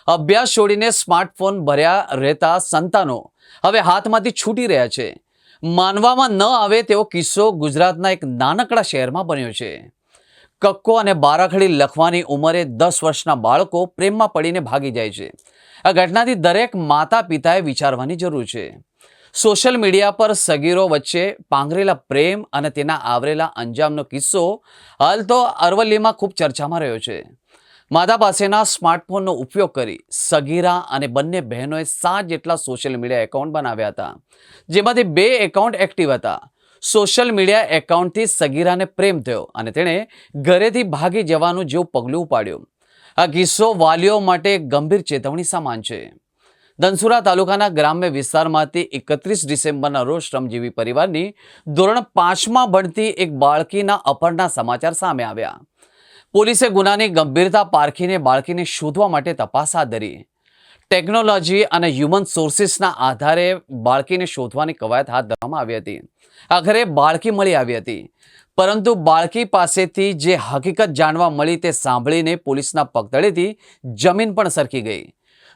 અભ્યાસ છોડીને સ્માર્ટફોન ભર્યા રહેતા સંતાનો હવે હાથમાંથી છૂટી રહ્યા છે. માનવામાં ન આવે તેવો કિસ્સો ગુજરાતના એક નાનકડા શહેરમાં બન્યો છે. કક્કો અને બારાખડી લખવાની ઉંમરે 10 વર્ષના બાળકો પ્રેમમાં પડીને ભાગી જાય છે. આ ઘટનાથી દરેક માતા પિતાએ વિચારવાની જરૂર છે. સોશિયલ મીડિયા પર સગીરો વચ્ચે પાંગરેલા પ્રેમ અને તેના આવરેલા અંજામનો કિસ્સો હાલ તો અરવલ્લીમાં ખૂબ ચર્ચામાં રહ્યો છે. માતા પાસેના સ્માર્ટફોનનો ઉપયોગ કરી સગીરા અને બંને બહેનોએ 7 જેટલા સોશિયલ મીડિયા એકાઉન્ટ બનાવ્યા હતા, જેમાંથી 2 એકાઉન્ટ એક્ટિવ હતા. સોશિયલ મીડિયા એકાઉન્ટથી સગીરાને પ્રેમ થયો અને તેણે ઘરેથી ભાગી જવાનું જેવું પગલું ઉપાડ્યું. આ કિસ્સો વાલીઓ માટે ગંભીર ચેતવણી સમાન છે. ધનસુરા તાલુકાના ગ્રામ્ય વિસ્તારમાંથી 31 ડિસેમ્બરના રોજ શ્રમજીવી પરિવારની ધોરણ 5માં ભણતી એક બાળકીના અપહરણના સમાચાર સામે આવ્યા. પોલીસે ગુનાની ગંભીરતા પારખીને બાળકીને શોધવા માટે તપાસ હાથ ધરી. ટેકનોલોજી અને હ્યુમન સોર્સિસના આધારે બાળકીને શોધવાની કવાયત હાથ ધરવામાં આવી હતી. આખરે બાળકી મળી આવી હતી, પરંતુ બાળકી પાસેથી જે હકીકત જાણવા મળી તે સાંભળીને પોલીસના પગતળેથી જમીન પણ સરકી ગઈ.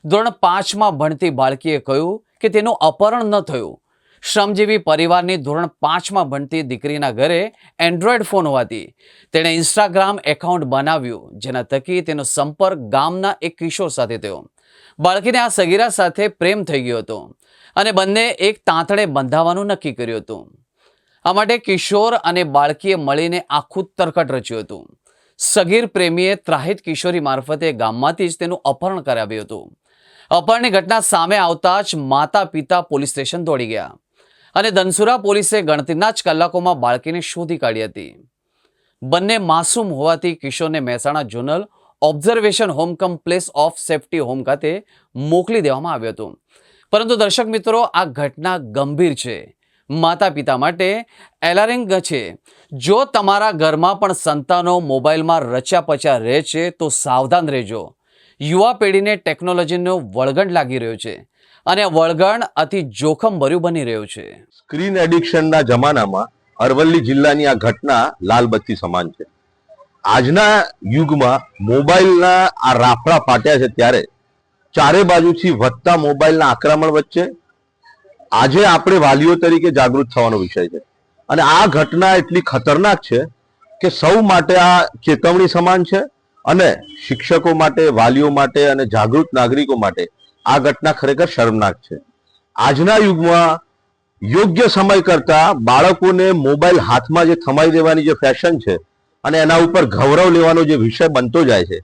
ધોરણ 5માં ભણતી બાળકીએ કહ્યું કે તેનું અપહરણ ન થયું. શ્રમજીવી પરિવારની ધોરણ 5માં ભણતી દીકરીના ઘરે એન્ડ્રોઈડ ફોન હોવાથી તેણે ઇન્સ્ટાગ્રામ એકાઉન્ટ બનાવ્યું, જેના થકી તેનો સંપર્ક ગામના એક કિશોર સાથે થયો. બાળકીને આ સગીરા સાથે પ્રેમ થઈ ગયો હતો અને બંને એક તાંતણે બંધાવવાનું નક્કી કર્યું હતું. આ માટે કિશોર અને બાળકીએ મળીને આખું તરકટ રચ્યું હતું. સગીર પ્રેમીએ ત્રાહિત કિશોરી મારફતે ગામમાંથી જ તેનું અપહરણ કરાવ્યું હતું. અપહરણની ઘટના સામે આવતા જ માતા પિતા પોલીસ સ્ટેશન દોડી ગયા અને ધનસુરા પોલીસે ગણતરીના જ કલાકોમાં બાળકીને શોધી કાઢી હતી. બંને માસૂમ હોવાથી કિશોરને Mehsana zonal observation home cum place of safety home ખાતે મોકલી દેવામાં આવ્યો હતો. પરંતુ દર્શક મિત્રો, આ ઘટના ગંભીર છે. માતા પિતા માટે એલાર્મિંગ છે. જો તમારા ઘરમાં પણ સંતાનો મોબાઈલમાં રચ્યા પચ્યા રહે છે તો સાવધાન રહેજો. યુવા પેઢીને ટેકનોલોજીનો વળગણ લાગી રહ્યો છે અને આ વળગણ અતિ જોખમભર્યું બની રહ્યું છે. સ્ક્રીન એડિક્શનના જમાનામાં અરવલ્લી જિલ્લાની આ ઘટના લાલબત્તી સમાન છે. આજના યુગમાં મોબાઈલના આ રાફડા ફાટ્યા છે, ત્યારે ચારે બાજુથી વધતા મોબાઈલના આક્રમણ વચ્ચે આજે આપણે વાલીઓ તરીકે જાગૃત થવાનો વિષય છે. અને આ ઘટના એટલી ખતરનાક છે કે સૌ માટે આ ચેતવણી સમાન છે અને શિક્ષકો માટે, વાલીઓ માટે અને જાગૃત નાગરિકો માટે આ ઘટના ખરેખર શર્મનાક છે. આજના યુગમાં યોગ્ય સમય કરતા બાળકોને મોબાઈલ હાથમાં જે થમાઈ દેવાની જે ફેશન છે અને એના ઉપર ગૌરવ લેવાનો જે વિષય બનતો જાય છે,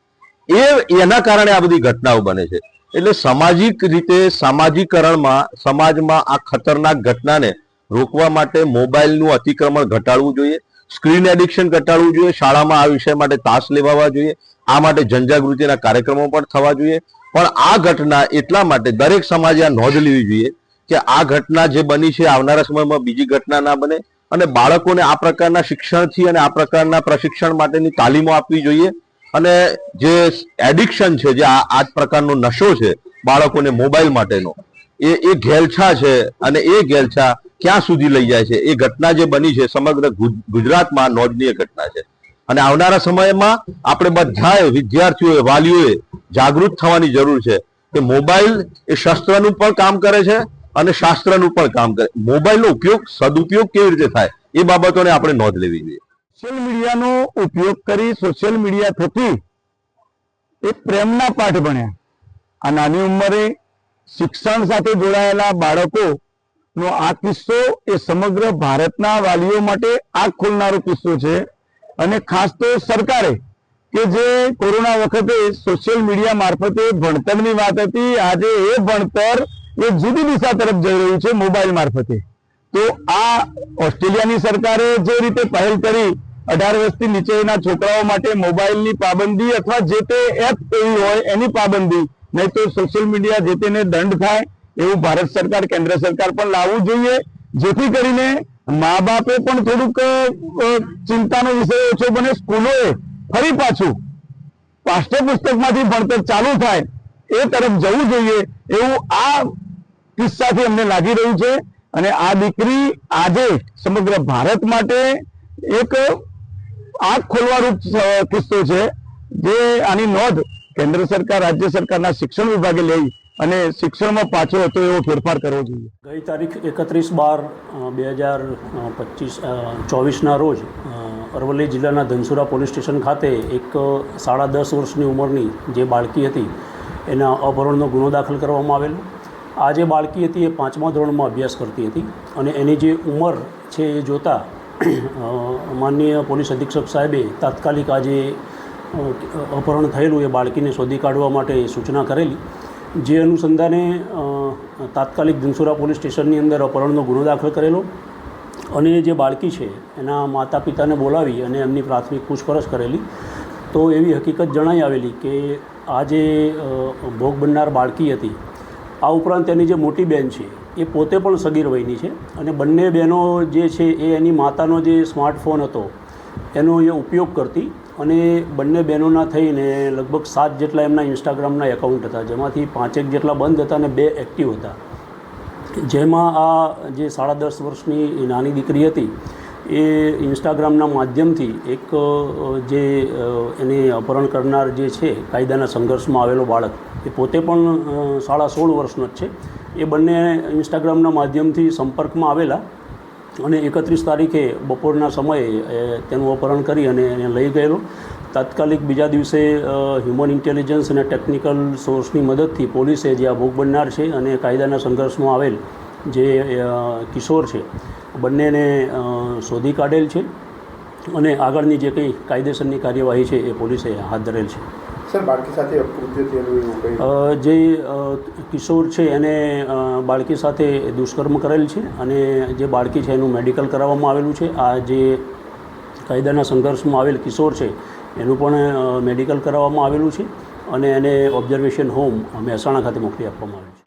એના કારણે આ બધી ઘટનાઓ બને છે. એટલે સામાજિક રીતે સામાજિકરણમાં સમાજમાં આ ખતરનાક ઘટનાને રોકવા માટે મોબાઈલનું અતિક્રમણ ઘટાડવું જોઈએ, સ્ક્રીન એડિક્શન ઘટાડવું જોઈએ, શાળામાં આ વિષય માટે તાસ લેવાવા જોઈએ, આ માટે જનજાગૃતિના કાર્યક્રમો પણ થવા જોઈએ. પણ આ ઘટના એટલા માટે દરેક સમાજે આ નોંધ લેવી જોઈએ કે આ ઘટના જે બની છે આવનારા સમયમાં બીજી ઘટના ના બને અને બાળકોને આ પ્રકારના શિક્ષણથી અને આ પ્રકારના પ્રશિક્ષણ માટેની તાલીમો આપવી જોઈએ. અને જે એડિક્શન છે, જે આ પ્રકારનો નશો છે બાળકોને મોબાઈલ માટેનો, એ ઘેલછા છે અને એ ઘેલછા ક્યાં સુધી લઈ જાય છે, એ ઘટના જે બની છે સમગ્ર ગુજરાતમાં નોંધનીય ઘટના છે. અને આવનારા સમયમાં આપણે બધાએ, વિદ્યાર્થીઓએ, વાલીઓએ જાગૃત થવાની જરૂર છે કે મોબાઈલ એ શસ્ત્રનું પણ કામ કરે છે અને શાસ્ત્રનું પણ કામ કરે. મોબાઈલનો ઉપયોગ સદુપયોગ કેવી રીતે થાય એ બાબતોને આપણે નોંધ લેવી જોઈએ. સોશિયલ મીડિયાનો ઉપયોગ કરી સોશિયલ મીડિયા થકી એક પ્રેમના પાઠ ભણ્યા. આ નાની ઉંમરે શિક્ષણ સાથે જોડાયેલા બાળકોનો આ કિસ્સો એ સમગ્ર ભારતના વાલીઓ માટે આંખ ખોલનારો કિસ્સો છે. અને ખાસ તો સરકારે કે જે કોરોના વખતે સોશિયલ મીડિયા મારફતે ભણતરની વાત હતી, આજે એ ભણતર એ જુદી દિશા તરફ જઈ રહ્યું છે મોબાઈલ મારફતે. તો આ ઓસ્ટ્રેલિયાની સરકારે જે રીતે પહેલ કરી 18 વર્ષથી નીચેના છોકરાઓ માટે મોબાઈલની પાબંદી અથવા જે તે એપ એવી હોય એની પાબંદી, નહીં તો સોશિયલ મીડિયા જે તેને દંડ થાય એવું ભારત સરકાર, કેન્દ્ર સરકાર પણ લાવવું જોઈએ, જેથી કરીને મા બાપે પણ થોડુંક ચિંતાનો વિષય ઓછો બને. સ્કૂલોએ ફરી પાછું પાઠ્યપુસ્તકમાંથી ભણતર ચાલુ થાય એ તરફ જવું જોઈએ એવું આ કિસ્સાથી અમને લાગી રહ્યું છે. અને આ દીકરી આજે સમગ્ર ભારત માટે એક આંખ ખોલવારૂપ કિસ્સો છે, જે આની નોંધ કેન્દ્ર સરકાર રાજ્ય સરકારના શિક્ષણ વિભાગે લઈ અને શિક્ષણમાં પાછો હતો એવો ફેરફાર કરવો જોઈએ. ગઈ તારીખ 31/12/2024ના રોજ અરવલ્લી જિલ્લાના ધનસુરા પોલીસ સ્ટેશન ખાતે એક 10.5 વર્ષની ઉંમરની જે બાળકી હતી એના અપહરણનો ગુનો દાખલ કરવામાં આવેલો. આ જે બાળકી હતી એ 5મા ધોરણમાં અભ્યાસ કરતી હતી અને એની જે ઉંમર છે એ જોતાં માનનીય પોલીસ અધિક્ષક સાહેબે તાત્કાલિક આ જે અપહરણ થયેલું એ બાળકીને શોધી કાઢવા માટે સૂચના કરેલી. જે અનુસંધાને તાત્કાલિક ધનસુરા પોલીસ સ્ટેશનની અંદર અપહરણનો ગુનો દાખલ કરેલો અને જે બાળકી છે એના માતા પિતાને બોલાવી અને એમની પ્રાથમિક પૂછપરછ કરેલી. તો એવી હકીકત જણાઈ આવેલી કે આ જે ભોગ બનનાર બાળકી હતી આ ઉપરાંત એની જે મોટી બહેન છે એ પોતે પણ સગીર વયની છે અને બંને બહેનો જે છે એ એની માતાનો જે સ્માર્ટફોન હતો એનો એ ઉપયોગ કરતી અને બંને બહેનોના થઈને લગભગ 7 જેટલા એમના ઇન્સ્ટાગ્રામના એકાઉન્ટ હતા, જેમાંથી 5 જેટલા બંધ હતા અને 2 એક્ટિવ હતા. જેમાં આ જે 10.5 વર્ષની નાની દીકરી હતી એ ઇન્સ્ટાગ્રામના માધ્યમથી એક જે એને અપહરણ કરનાર જે છે કાયદાના સંઘર્ષમાં આવેલો બાળક એ પોતે પણ 16.5 વર્ષનો જ છે, એ બંને ઇન્સ્ટાગ્રામના માધ્યમથી સંપર્કમાં આવેલા અને 31 તારીખે બપોરના સમયે તેનું અપહરણ કરી અને એને લઈ ગયેલો. તાત્કાલિક બીજા દિવસે હ્યુમન ઇન્ટેલિજન્સ અને ટેકનિકલ સોર્સની મદદથી પોલીસે જે આ ભોગ બનનાર છે અને કાયદાના સંઘર્ષમાં આવેલ જે કિશોર છે બંનેને શોધી કાઢેલ છે અને આગળની જે કંઈ કાયદેસરની કાર્યવાહી છે એ પોલીસે હાથ ધરેલ છે. સર, બાળકી સાથે અકૃત્ય થયેલું એવું કંઈ? જે કિશોર છે એને બાળકી સાથે દુષ્કર્મ કરેલ છે અને જે બાળકી છે એનું મેડિકલ કરાવવામાં આવેલું છે. આ જે કાયદાના સંઘર્ષમાં આવેલ કિશોર છે એનું પણ મેડિકલ કરાવવામાં આવેલું છે અને એને ઓબ્ઝર્વેશન હોમ મહેસાણા ખાતે મોકલી આપવામાં આવેલું છે.